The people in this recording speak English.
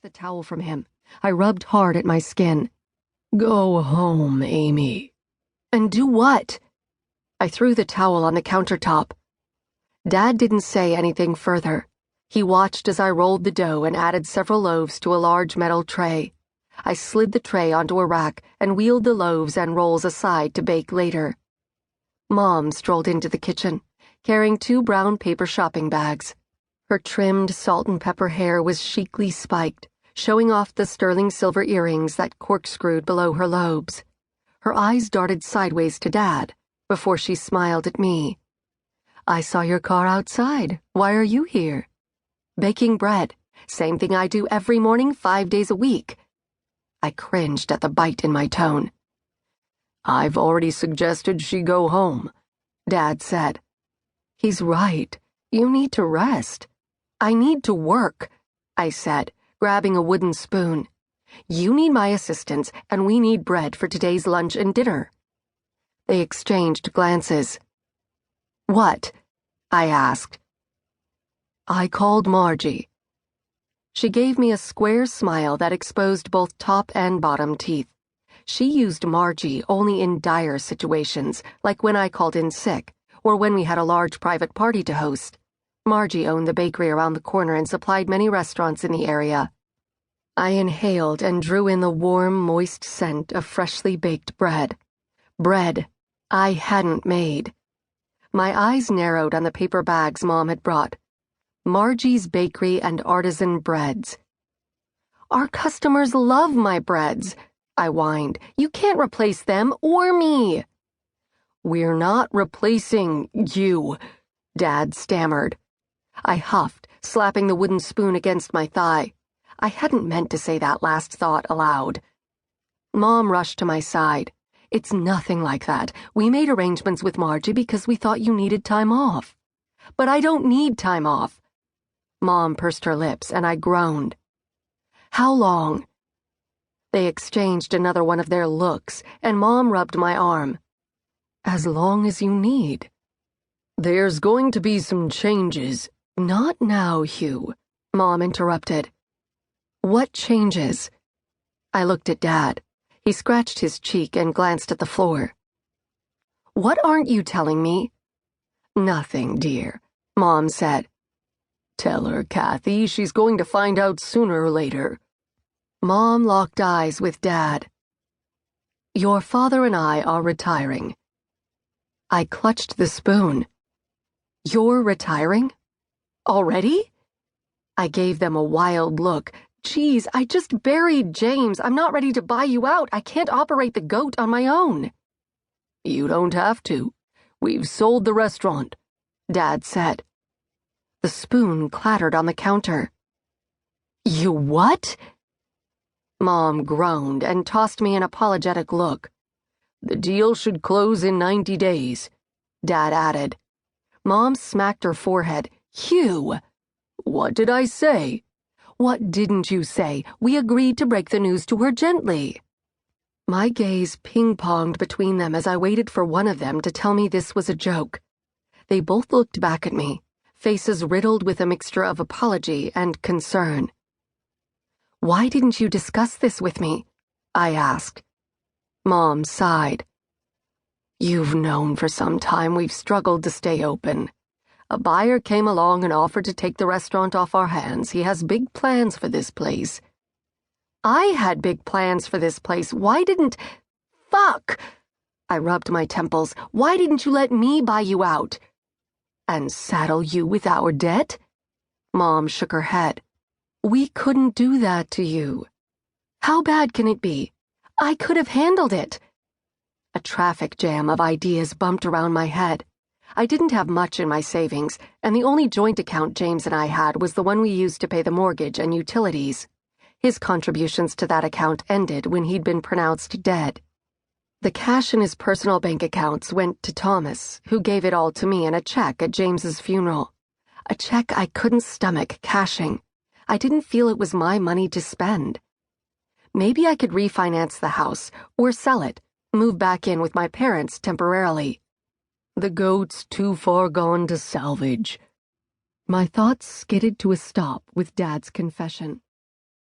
the towel from him. I rubbed hard at my skin. "Go home, Aimee." "And do what?" I threw the towel on the countertop. Dad didn't say anything further. He watched as I rolled the dough and added several loaves to a large metal tray. I slid the tray onto a rack and wheeled the loaves and rolls aside to bake later. Mom strolled into the kitchen, carrying 2 brown paper shopping bags. Her trimmed salt and pepper hair was chicly spiked, showing off the sterling silver earrings that corkscrewed below her lobes. Her eyes darted sideways to Dad before she smiled at me. "I saw your car outside. Why are you here?" "Baking bread. Same thing I do every morning, 5 days a week." I cringed at the bite in my tone. "I've already suggested she go home," Dad said. "He's right. You need to rest." "I need to work," I said, grabbing a wooden spoon. "You need my assistance, and we need bread for today's lunch and dinner." They exchanged glances. "What?" I asked. "I called Margie." She gave me a square smile that exposed both top and bottom teeth. She used Margie only in dire situations, like when I called in sick, or when we had a large private party to host. Margie owned the bakery around the corner and supplied many restaurants in the area. I inhaled and drew in the warm, moist scent of freshly baked bread. Bread I hadn't made. My eyes narrowed on the paper bags Mom had brought. Margie's Bakery and Artisan Breads. "Our customers love my breads," I whined. "You can't replace them or me." "We're not replacing you," Dad stammered. I huffed, slapping the wooden spoon against my thigh. I hadn't meant to say that last thought aloud. Mom rushed to my side. "It's nothing like that. We made arrangements with Margie because we thought you needed time off." "But I don't need time off." Mom pursed her lips, and I groaned. "How long?" They exchanged another one of their looks, and Mom rubbed my arm. "As long as you need." "There's going to be some changes." "Not now, Hugh," Mom interrupted. "What changes?" I looked at Dad. He scratched his cheek and glanced at the floor. "What aren't you telling me?" "Nothing, dear," Mom said. "Tell her, Kathy, she's going to find out sooner or later." Mom locked eyes with Dad. "Your father and I are retiring." I clutched the spoon. "You're retiring? Already?" I gave them a wild look. "Geez, I just buried James. I'm not ready to buy you out. I can't operate the goat on my own." "You don't have to. We've sold the restaurant," Dad said. The spoon clattered on the counter. "You what?" Mom groaned and tossed me an apologetic look. "The deal should close in 90 days, Dad added. Mom smacked her forehead. "Hugh!" "What did I say?" "What didn't you say? We agreed to break the news to her gently." My gaze ping-ponged between them as I waited for one of them to tell me this was a joke. They both looked back at me, faces riddled with a mixture of apology and concern. "Why didn't you discuss this with me?" I asked. Mom sighed. "You've known for some time we've struggled to stay open. A buyer came along and offered to take the restaurant off our hands. He has big plans for this place." "I had big plans for this place. Why didn't— Fuck!" I rubbed my temples. "Why didn't you let me buy you out?" "And saddle you with our debt?" Mom shook her head. "We couldn't do that to you." "How bad can it be? I could have handled it." A traffic jam of ideas bumped around my head. I didn't have much in my savings, and the only joint account James and I had was the one we used to pay the mortgage and utilities. His contributions to that account ended when he'd been pronounced dead. The cash in his personal bank accounts went to Thomas, who gave it all to me in a check at James's funeral. A check I couldn't stomach cashing. I didn't feel it was my money to spend. Maybe I could refinance the house, or sell it, move back in with my parents temporarily. The goat's too far gone to salvage. My thoughts skidded to a stop with Dad's confession.